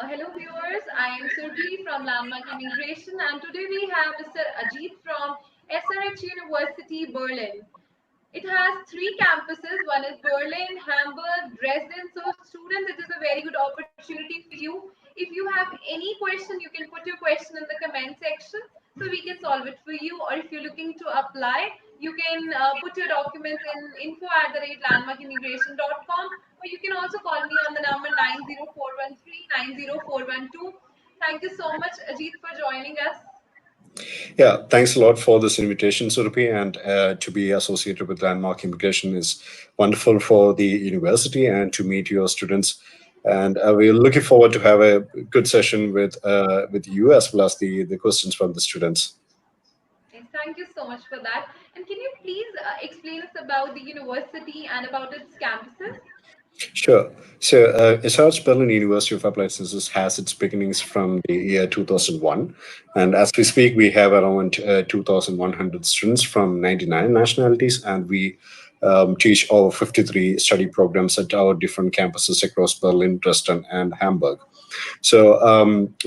Hello viewers, I am Surbi from Landmark Immigration and today we have Mr. Ajith from SRH University, Berlin. It has three campuses. One is Berlin, Hamburg, Dresden. So students, it is a very good opportunity for you. If you have any question, you can put your question in the comment section so we can solve it for you. Or if you're looking to apply, you can put your documents in info@landmarkimmigration.com, or you can also call me on the number 90413 Thank you so much, Ajit, for joining us. Yeah, thanks a lot for this invitation, Surupi, and to be associated with Landmark Immigration is wonderful for the university and to meet your students. And we're looking forward to have a good session with you as well as the questions from the students. Yes, thank you so much for that. And can you please explain us about the university and about its campuses? Sure. So, SRH Berlin University of Applied Sciences has its beginnings from the year 2001. And as we speak, we have around 2,100 students from 99 nationalities, and we teach over 53 study programs at our different campuses across Berlin, Dresden, and Hamburg. So,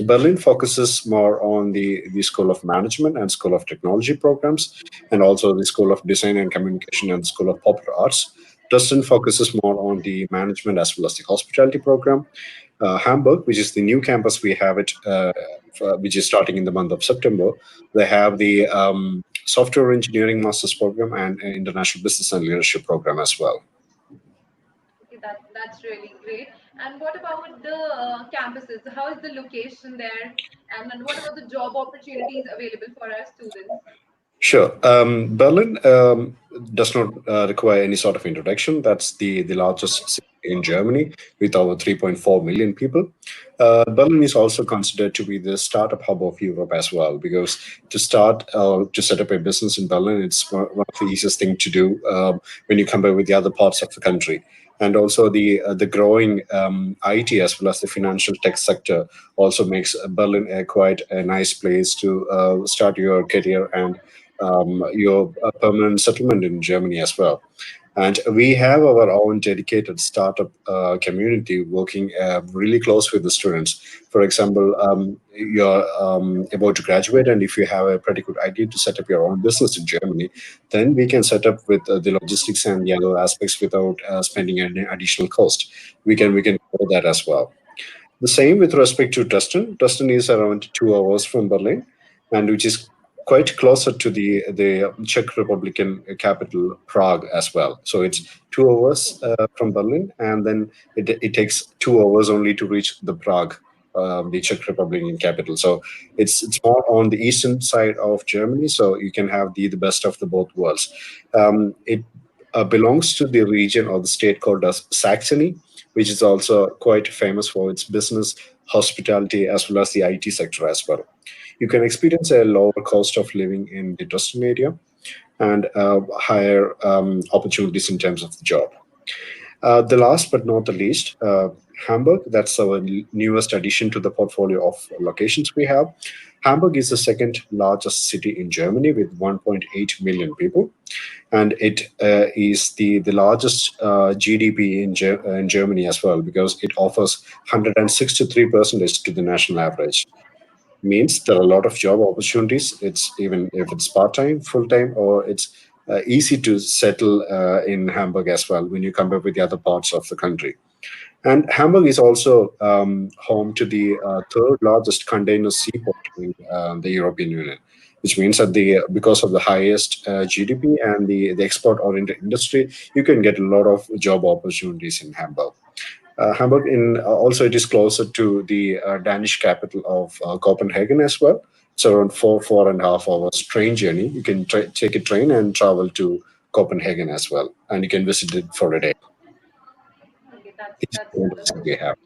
Berlin focuses more on the School of Management and School of Technology programs, and also the School of Design and Communication and School of Popular Arts. Dresden focuses more on the management as well as the hospitality program. Hamburg, which is the new campus we have it, which is starting in the month of September, they have the software engineering master's program and an international business and leadership program as well. Okay, that's really great. And what about the campuses? How is the location there? And what about the job opportunities available for our students? Sure. Berlin does not require any sort of introduction. That's the largest city in Germany with over 3.4 million people. Berlin is also considered to be the startup hub of Europe as well, because to set up a business in Berlin, it's one of the easiest thing to do when you compare with the other parts of the country. And also the growing IT as well as the financial tech sector also makes Berlin quite a nice place to start your career and your permanent settlement in Germany as well. And we have our own dedicated startup community working really close with the students. For example, you're about to graduate, and if you have a pretty good idea to set up your own business in Germany, then we can set up with the logistics and the other aspects without spending any additional cost. We can do that as well. The same with respect to Dresden. Dresden is around 2 hours from Berlin, and which is quite closer to the Czech Republican capital Prague as well. So it's 2 hours from Berlin, and then it takes 2 hours only to reach the Prague, the Czech Republican capital. So it's more on the eastern side of Germany. So you can have the best of the both worlds. It belongs to the region or the state called as Saxony, which is also quite famous for its business, hospitality, as well as the IT sector as well. You can experience a lower cost of living in the Dresden area and higher opportunities in terms of the job. The last but not the least, Hamburg, that's our newest addition to the portfolio of locations we have. Hamburg is the second largest city in Germany with 1.8 million people, and it is the largest GDP in Germany as well, because it offers 163% to the national average. Means there are a lot of job opportunities. It's even if it's part-time, full-time, or it's easy to settle in Hamburg as well when you compare with the other parts of the country. And Hamburg is also home to the third largest container seaport in the European Union, which means that because of the highest GDP and the export-oriented industry, you can get a lot of job opportunities in Hamburg. Hamburg also it is closer to the Danish capital of Copenhagen as well. It's around 4.5 hours train journey. You can take a train and travel to Copenhagen as well, and you can visit it for a day. Okay, that's These that's are the things we wonderful. have.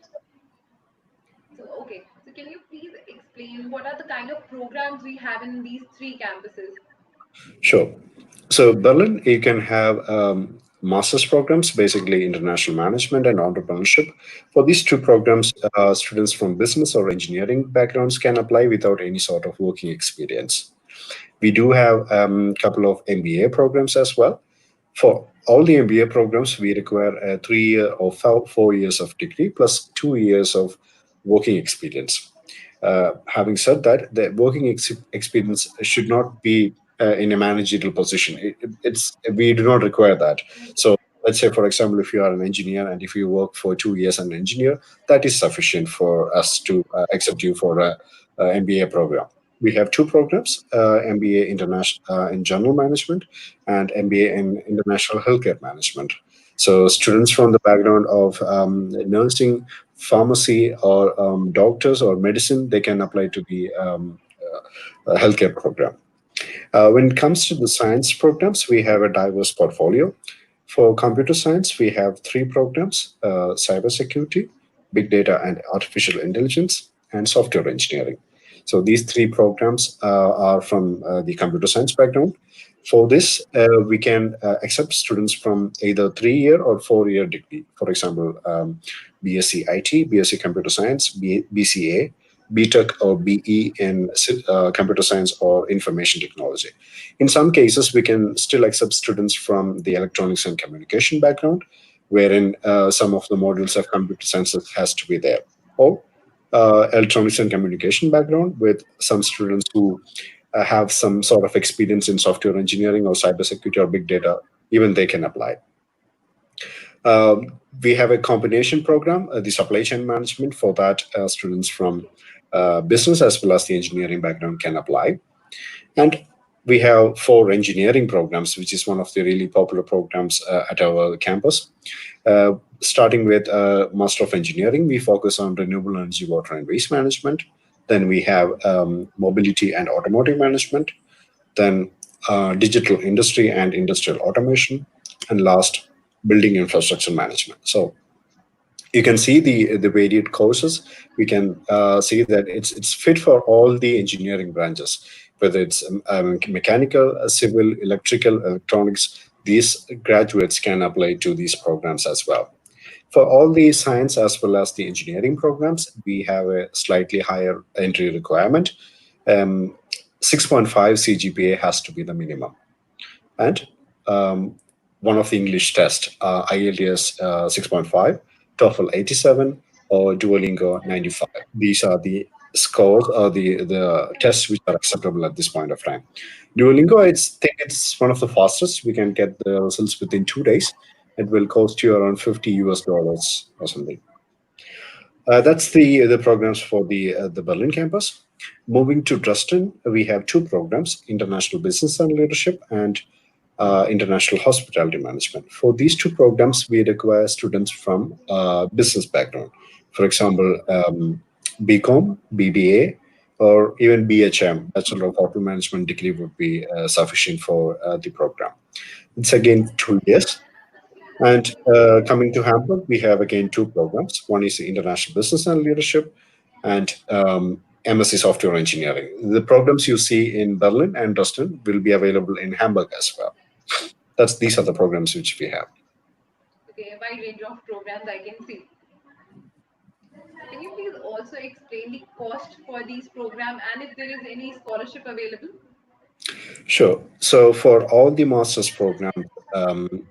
So can you please explain what are the kind of programs we have in these three campuses? Sure. So Berlin, you can have master's programs, basically international management and entrepreneurship. For these two programs, students from business or engineering backgrounds can apply without any sort of working experience. We do have a couple of MBA programs as well. For all the MBA programs, we require a 3 year or 4 years of degree plus 2 years of working experience. Having said that, the working experience should not be in a managerial position. It's we do not require that. So let's say, for example, if you are an engineer and if you work for 2 years as an engineer, that is sufficient for us to accept you for a MBA program. We have two programs: MBA International in General Management and MBA in International Healthcare Management. So students from the background of nursing, pharmacy, or doctors or medicine, they can apply to the healthcare program. When it comes to the science programs, we have a diverse portfolio. For computer science, we have three programs: cybersecurity, big data and artificial intelligence, and software engineering. So these three programs are from the computer science background. For this, we can accept students from either 3 year or 4 year degree. For example, BSc IT, BSc Computer Science, BCA, BTech or BE in computer science or information technology. In some cases, we can still accept students from the electronics and communication background, wherein some of the modules of computer science has to be there. Or electronics and communication background with some students who have some sort of experience in software engineering or cybersecurity or big data, even they can apply. We have a combination program, the supply chain management. For that, students from business as well as the engineering background can apply. And we have four engineering programs, which is one of the really popular programs at our campus. Starting with Master of Engineering, we focus on renewable energy, water, and waste management. Then we have mobility and automotive management. Then digital industry and industrial automation. And last, building infrastructure management. So you can see the varied courses. We can see that it's fit for all the engineering branches, whether it's mechanical, civil, electrical, electronics. These graduates can apply to these programs as well. For all the science as well as the engineering programs, we have a slightly higher entry requirement. 6.5 CGPA has to be the minimum. And one of the English tests, IELTS 6.5, TOEFL 87, or Duolingo 95. These are the scores or the tests which are acceptable at this point of time. Duolingo, I think it's one of the fastest. We can get the results within 2 days. It will cost you around $50 or something. That's the programs for the Berlin campus. Moving to Dresden, we have two programs: International Business and Leadership and International Hospitality Management. For these two programs, we require students from business background. For example, BCom, BBA, or even BHM, Bachelor of Hotel Management degree would be sufficient for the program. It's again 2 years. And coming to Hamburg, we have again two programs. One is International Business and Leadership and MSc Software Engineering. The programs you see in Berlin and Dresden will be available in Hamburg as well. These are the programs which we have. Okay, a wide range of programs I can see. Can you please also explain the cost for these programs and if there is any scholarship available? Sure. So for all the master's programs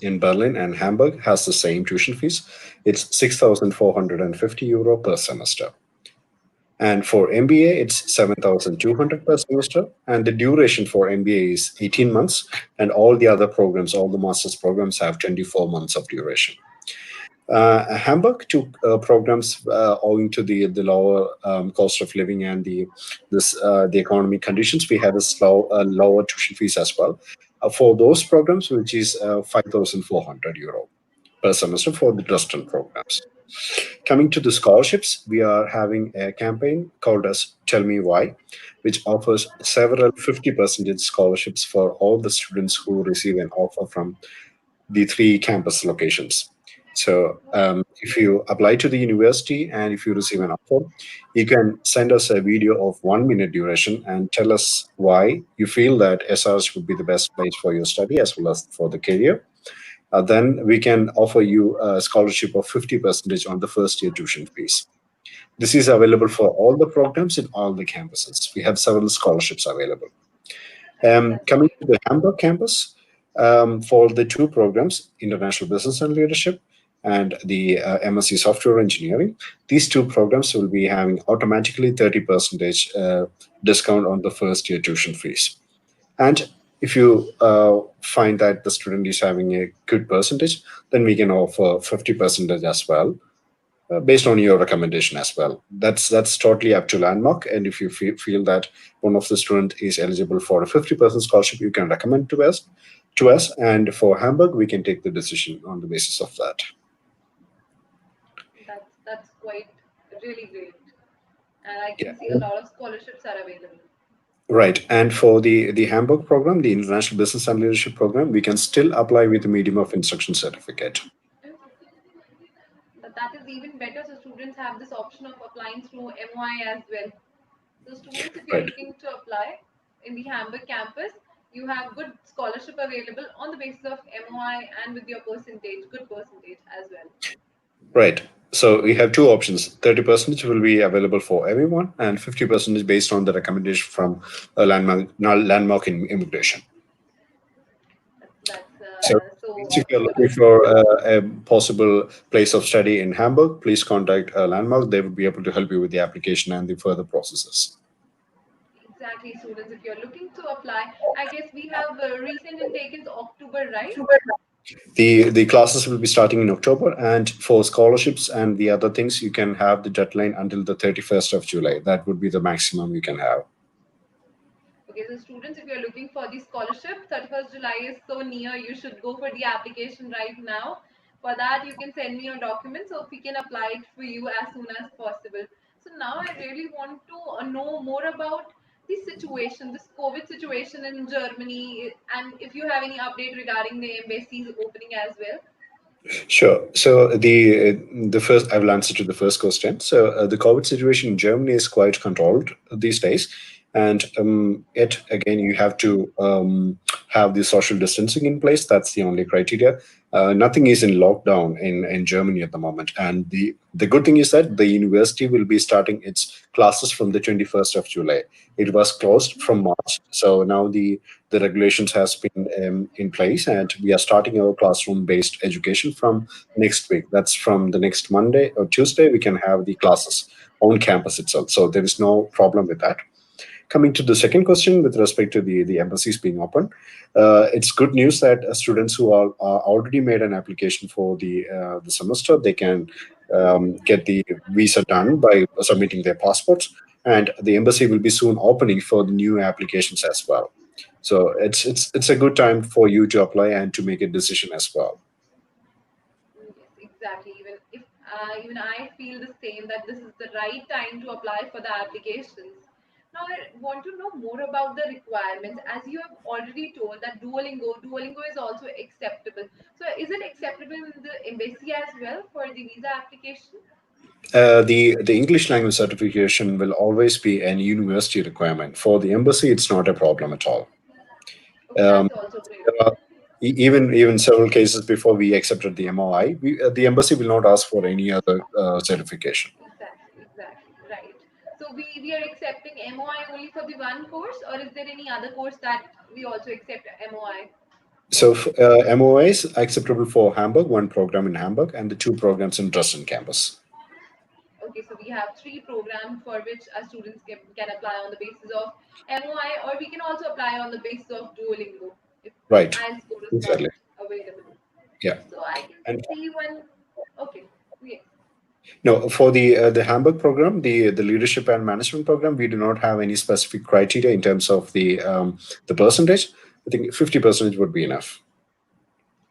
in Berlin and Hamburg has the same tuition fees. It's 6,450 euro per semester. And for MBA, it's 7,200 per semester. And the duration for MBA is 18 months. And all the other programs, all the master's programs have 24 months of duration. Hamburg took programs owing to the lower cost of living and the economic conditions. We had a lower tuition fees as well for those programs, which is 5,400 euro per semester for the Dresden programs. Coming to the scholarships, we are having a campaign called as Tell Me Why, which offers several 50% scholarships for all the students who receive an offer from the three campus locations. So if you apply to the university and if you receive an offer, you can send us a video of 1 minute duration and tell us why you feel that SRH would be the best place for your study as well as for the career. Then we can offer you a scholarship of 50% on the first year tuition fees. This is available for all the programs in all the campuses. We have several scholarships available. Coming to the Hamburg campus, for the two programs, International Business and Leadership and the MSc Software Engineering, these two programs will be having automatically 30% discount on the first year tuition fees. And if you find that the student is having a good percentage, then we can offer 50% as well, based on your recommendation as well. That's totally up to Landmark. And if you feel that one of the student is eligible for a 50% scholarship, you can recommend to us. And for Hamburg, we can take the decision on the basis of that. That's quite really great, and I Yeah. can see a lot of scholarships are available. Right. And for the Hamburg program, the International Business and Leadership program, we can still apply with the medium of instruction certificate. But that is even better. So students have this option of applying through MOI as well. So students, if you're Right. looking to apply in the Hamburg campus, you have good scholarship available on the basis of MOI and with your percentage, good percentage as well. Right. So we have two options. 30% will be available for everyone, and 50% is based on the recommendation from landmark in immigration. That's So so if you're looking good. for a possible place of study in Hamburg, please contact Landmark. They will be able to help you with the application and the further processes. Exactly, students. If you're looking to apply, I guess we have recent intake is October, right? The classes will be starting in October, and for scholarships and the other things, you can have the deadline until the 31st of July. That would be the maximum you can have. Okay, so students, if you're looking for the scholarship, 31st July is so near, you should go for the application right now. For that, you can send me your documents so we can apply it for you as soon as possible. So now I really want to know more about the situation, this COVID situation in Germany, and if you have any update regarding the embassies opening as well. Sure. So the first, I will answer to the first question. So the COVID situation in Germany is quite controlled these days, and yet again you have to have the social distancing in place. That's the only criteria. Nothing is in lockdown in Germany at the moment, and the good thing is that the university will be starting its classes from the 21st of July. It was closed from March, so now the regulations has been in place, and we are starting our classroom based education from next week. That's from the next Monday or Tuesday. We can have the classes on campus itself, so there is no problem with that. Coming to the second question with respect to the embassies being open, it's good news that students who are already made an application for the semester, they can get the visa done by submitting their passports, and the embassy will be soon opening for the new applications as well. So it's a good time for you to apply and to make a decision as well. Yes, exactly. Even I feel the same that this is the right time to apply for the applications. Now I want to know more about the requirements. As you have already told that Duolingo is also acceptable. So is it acceptable in the embassy as well for the visa application? The English language certification will always be an university requirement. For the embassy, it's not a problem at all. Okay, Um, that's also great. uh, even several cases before we accepted the MOI, the embassy will not ask for any other certification. Exactly, right. So we are accepting MOI only for the one course, or is there any other course that we also accept MOI? So MOI is acceptable for Hamburg, one program in Hamburg, and the two programs in Dresden campus. Okay, so we have three programs for which our students can apply on the basis of MOI, or we can also apply on the basis of Duolingo if Right. IELTS score is not Exactly. available. Yeah. So I can And see one. Okay, yes. no, for the Hamburg program, the leadership and management program, we do not have any specific criteria in terms of the percentage. I think 50% would be enough.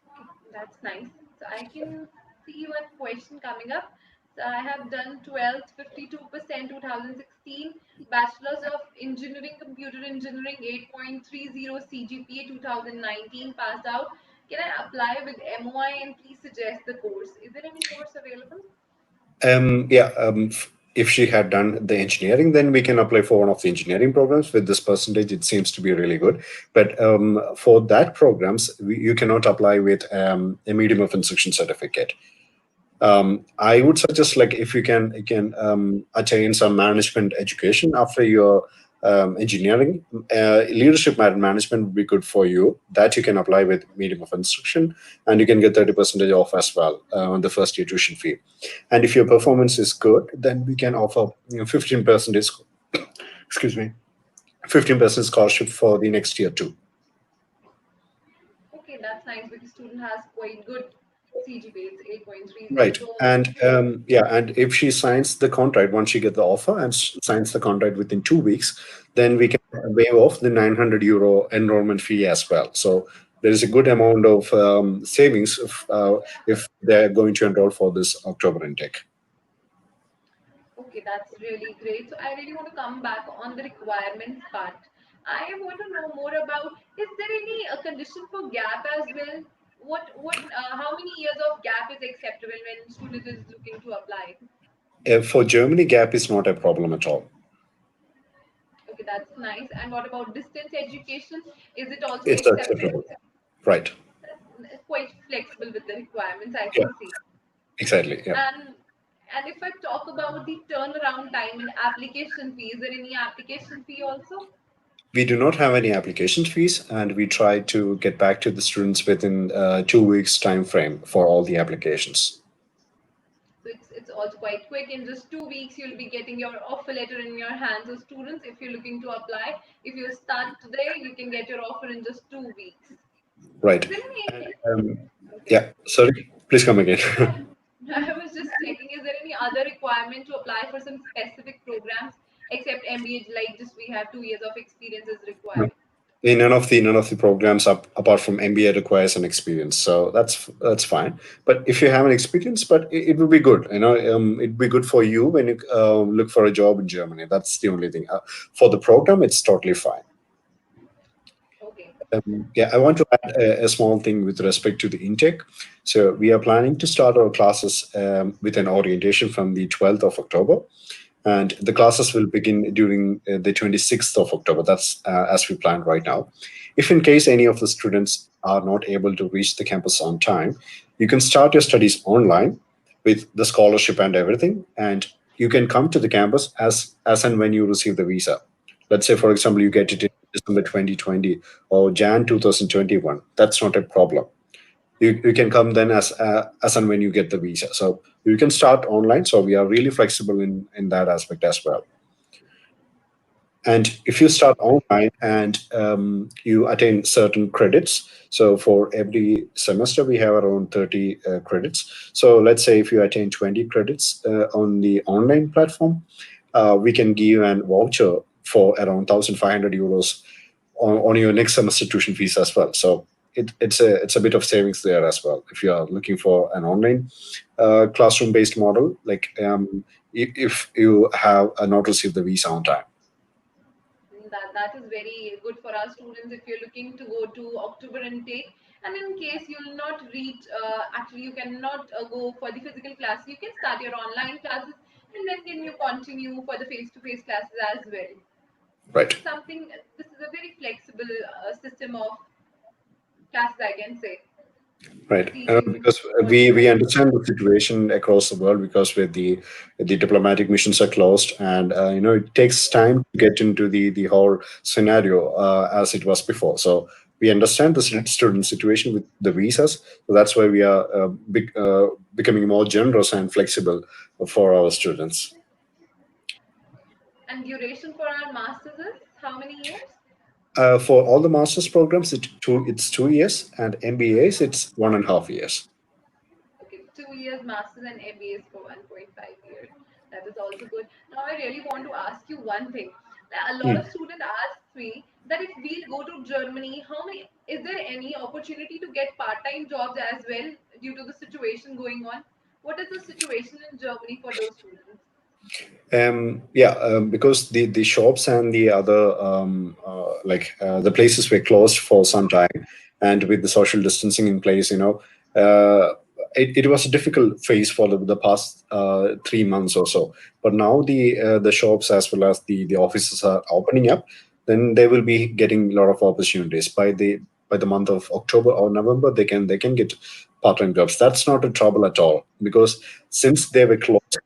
Okay, that's nice. So I can see one question coming up. So I have done 12th, 52%, 2016, Bachelor's of Engineering, Computer Engineering, 8.30 CGPA, 2019, passed out. Can I apply with MOI and please suggest the course? Is there any course available? Yeah, if she had done the engineering, then we can apply for one of the engineering programs. With this percentage, it seems to be really good. But for that programs, you cannot apply with a medium of instruction certificate. I would suggest, like, if you can attain some management education after your engineering. Leadership and management would be good for you. That you can apply with medium of instruction, and you can get 30% off as well on the first year tuition fee. And if your performance is good, then we can offer 15% excuse me, 15% scholarship for the next year too. Okay, that's nice because student has quite good CGPA. It's 8.30. Right. So And yeah, and if she signs the contract, once she get the offer and signs the contract within 2 weeks, then we can waive off the 900 euro enrollment fee as well. So there is a good amount of savings if they're going to enroll for this October intake. okay, that's really great. So I really want to come back on the requirements part. I want to know more about, is there any condition for gap as well? How many years of gap is acceptable when student is looking to apply? For Germany, gap is not a problem at all. Okay, that's nice. And what about distance education? Is it also It's acceptable? acceptable. Right. It's quite flexible with the requirements, I Yeah, can see. exactly. Yeah. And if I talk about the turnaround time in application fee, is there any application fee also? We do not have any application fees, and we try to get back to the students within 2 weeks time frame for all the applications. So it's also quite quick. In just 2 weeks, you'll be getting your offer letter in your hands. So students, if you're looking to apply, if you start today, you can get your offer in just 2 weeks. Right. Is there And, any? Okay. yeah, sorry, please come again. I was just checking, is there any other requirement to apply for some specific programs except MBA, like just we have 2 years of experience is No. required? None of the programs apart from MBA requires an experience, so that's fine. But if you have an experience, but it will be good. It'd be good for you when you look for a job in Germany. That's the only thing. For the program, it's totally fine. Okay. Yeah, I want to add a small thing with respect to the intake. So we are planning to start our classes with an orientation from the 12th of October, and the classes will begin during the 26th of October. That's as we plan right now. If in case any of the students are not able to reach the campus on time, you can start your studies online with the scholarship and everything, and you can come to the campus as and when you receive the visa. Let's say, for example, you get it in December 2020 or Jan 2021. That's not a problem. You can come then as and when you get the visa. So you can start online. So we are really flexible in that aspect as well. And if you start online and you attain certain credits, so for every semester we have around 30 credits. So let's say if you attain 20 credits on the online platform, we can give an voucher for around 1,500 euros on your next semester tuition fees as well. So it's a bit of savings there as well if you are looking for an online classroom based model, like if you have not received the visa on time. That is very good for our students if you're looking to go to October intake. And in case you'll not reach, actually you cannot go for the physical class, you can start your online classes and then can you continue for the face-to-face classes as well. This Right. is something. This is a very flexible system of classes, I can say. Right, Teaching because we online. understand the situation across the world, because with the diplomatic missions are closed, and it takes time to get into the whole scenario as it was before. So we understand the student situation with the visas. So that's why we are becoming more generous and flexible for our students. And duration for our masters is how many years? For all the master's programs, it's 2 years, and MBAs it's 1.5 years. Okay, 2 years masters and MBAs for 1.5 years. That is also good. Now I really want to ask you one thing. A lot of Hmm. students ask me that if we'll go to Germany, how many is there any opportunity to get part-time jobs as well due to the situation going on? What is the situation in Germany for those students? Yeah, because the shops and the other the places were closed for some time, and with the social distancing in place, it was a difficult phase for the past 3 months or so. But now the shops as well as the offices are opening up. Then they will be getting a lot of opportunities by the month of October or November. They can get part-time jobs. That's not a trouble at all, because since they were closed,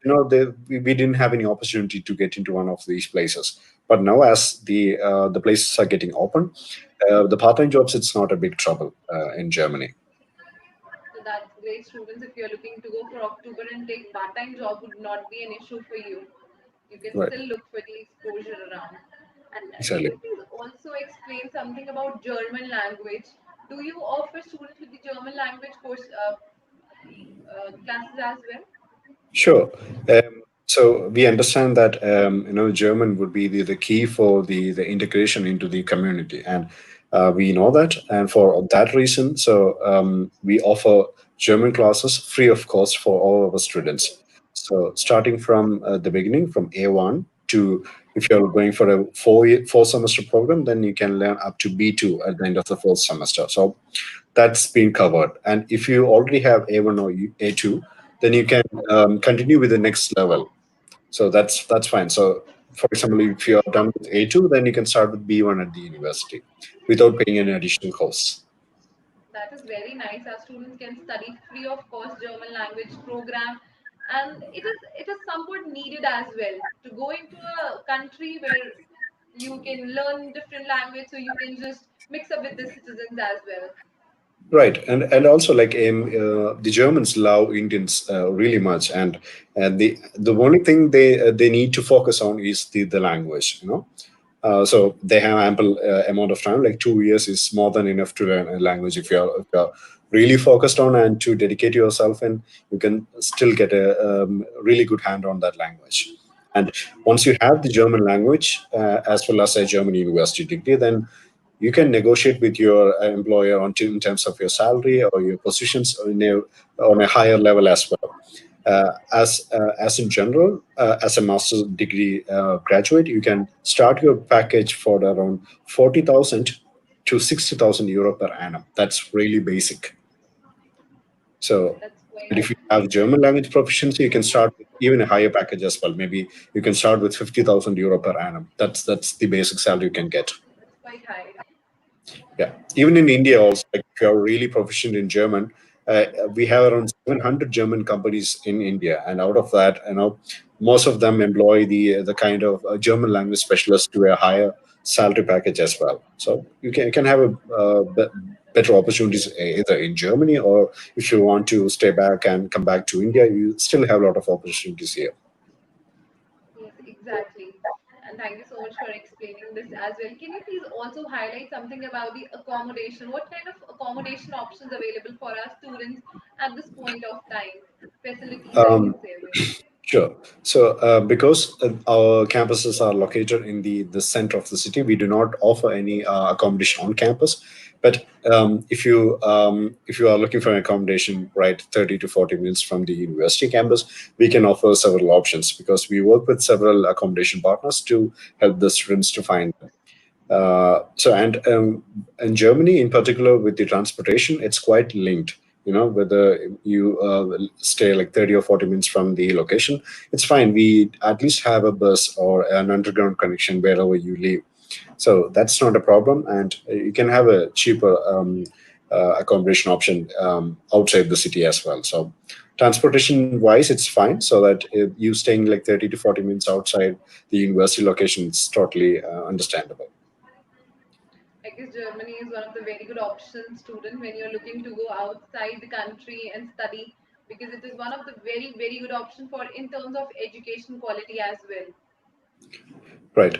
we didn't have any opportunity to get into one of these places. But now, as the places are getting open, the part-time jobs, it's not a big trouble in Germany. So that's great, students. If you're looking to go for October intake, part-time job would not be an issue for you. You can Right. still look for the exposure around. And can Exactly. you please also explain something about German language? Do you offer students with the German language course classes as well? Sure. So we understand that German would be the key for the integration into the community, and we know that. And for that reason, so we offer German classes free of cost for all of our students. So starting from the beginning, from A1 to, if you're going for a four semester program, then you can learn up to B2 at the end of the fourth semester. So that's been covered. And if you already have A1 or A2, then you can continue with the next level. So that's fine. So, for example, if you are done with A2, then you can start with B1 at the university without paying any additional costs. That is very nice. Our students can study free of cost German language program, and it is somewhat needed as well to go into a country where you can learn different language, so you can just mix up with the citizens as well. Right, and also like the Germans love Indians really much, and the only thing they need to focus on is the language. So they have ample amount of time. Like 2 years is more than enough to learn a language if you're really focused on and to dedicate yourself, and you can still get a really good hand on that language. And once you have the German language as well as a German university degree, then you can negotiate with your employer in terms of your salary or your positions on a higher level as well. As in general, as a master's degree graduate, you can start your package for around 40,000 to 60,000 euro per annum. That's really basic. So, That's and quite if you have German language proficiency, you can start with even a higher package as well. Maybe you can start with 50,000 euro per annum. That's the basic salary you can get. that's quite high. Yeah, even in India also, like if you're really proficient in German, we have around 700 German companies in India, and out of that, most of them employ the kind of German language specialist to a higher salary package as well. So you can have a better opportunities either in Germany, or if you want to stay back and come back to India, you still have a lot of opportunities here. Yes, exactly. And thank you so much for explaining this as well. Can you please also highlight something about the accommodation? What kind of accommodation options available for our students at this point of time? Facilities, I can Um, say with. Sure. So, because our campuses are located in the center of the city, we do not offer any accommodation on campus. But if you are looking for an accommodation, right, 30 to 40 minutes from the university campus, we can offer several options because we work with several accommodation partners to help the students to find them. So, and in Germany, in particular, with the transportation, it's quite linked. Whether you stay like 30 or 40 minutes from the location, it's fine. We at least have a bus or an underground connection wherever you live. So that's not a problem, and you can have a cheaper accommodation option outside the city as well. So transportation wise, it's fine. So that if you staying like 30 to 40 minutes outside the university location, it's totally understandable. I guess Germany is one of the very good options, student, when you're looking to go outside the country and study, because it is one of the very, very good option for in terms of education quality as well. Right.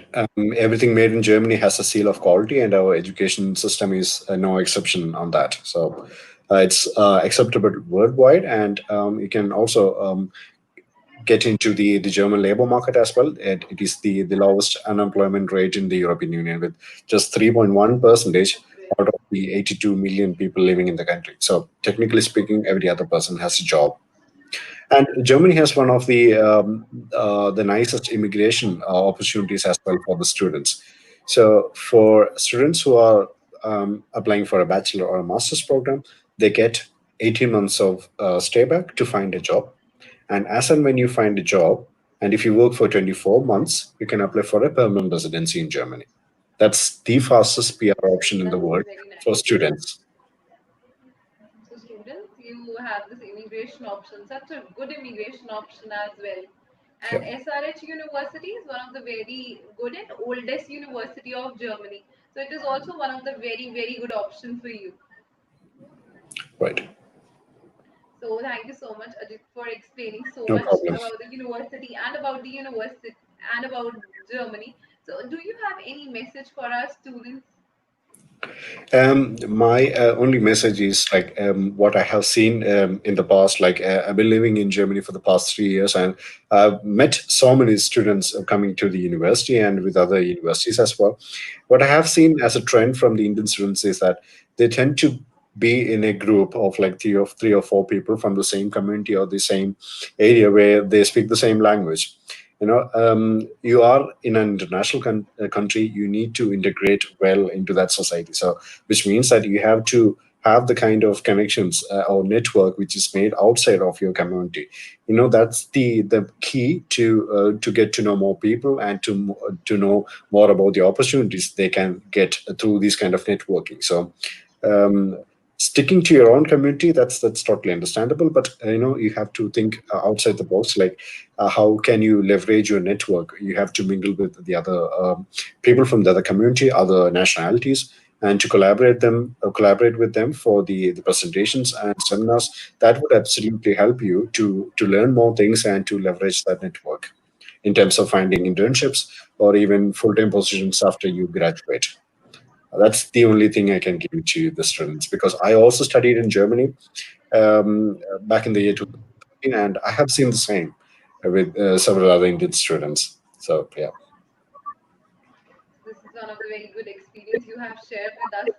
Everything made in Germany has a seal of quality, and our education system is no exception on that. So it's acceptable worldwide, and you can also get into the German labor market as well. It is the lowest unemployment rate in the European Union, with just 3.1 percentage out of the 82 million people living in the country. So technically speaking, every other person has a job. And Germany has one of the nicest immigration opportunities as well for the students. So for students who are applying for a bachelor or a master's program, they get 18 months of stay back to find a job. And as and when you find a job, and if you work for 24 months, you can apply for a permanent residency in Germany. That's the fastest PR option in the That's world very for nice. students. So students, you have this immigration option, such a good immigration option as well. Yeah. And SRH University is one of the very good and oldest university of Germany. So it is also one of the very, very good option for you. Right. So thank you so much, Ajit, for explaining so No much problem. about the university and about the university and about Germany. So do you have any message for our students? My only message is like what I have seen in the past. Like I've been living in Germany for the past 3 years, and I've met so many students coming to the university and with other universities as well. What I have seen as a trend from the Indian students is that they tend to be in a group of like three or four people from the same community or the same area where they speak the same language. You are in an international country. You need to integrate well into that society. So which means that you have to have the kind of connections or network which is made outside of your community. That's the key to get to know more people and to know more about the opportunities they can get through these kind of networking. So um, sticking to your own community, that's totally understandable, but you have to think outside the box. Like how can you leverage your network? You have to mingle with the other people from the other community, other nationalities, and to collaborate with them for the presentations and seminars. That would absolutely help you to learn more things and to leverage that network in terms of finding internships or even full-time positions after you graduate. That's the only thing I can give to the students, because I also studied in Germany back in the year 2013, and I have seen the same with several other Indian students. So yeah. This is one of the very good experience you have shared with us.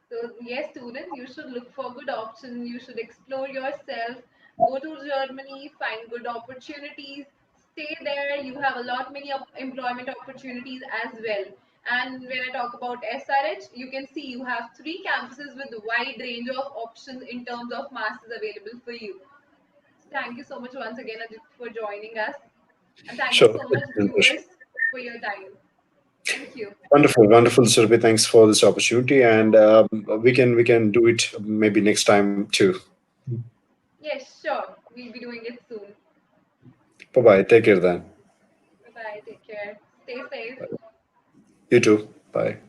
So yes, students, you should look for good options. You should explore yourself. Go to Germany, find good opportunities. Stay there. You have a lot many employment opportunities as well. And when I talk about SRH, you can see you have three campuses with a wide range of options in terms of masters available for you. So thank you so much once again, Ajit, for joining us. And thank you Sure. so much, viewers, for your time. Thank you. Wonderful, wonderful, Surabhi. Thanks for this opportunity, and we can do it maybe next time too. Yes, sure. We'll be doing it soon. Bye bye. Take care then. Bye bye. Take care. Stay safe. You too. Bye.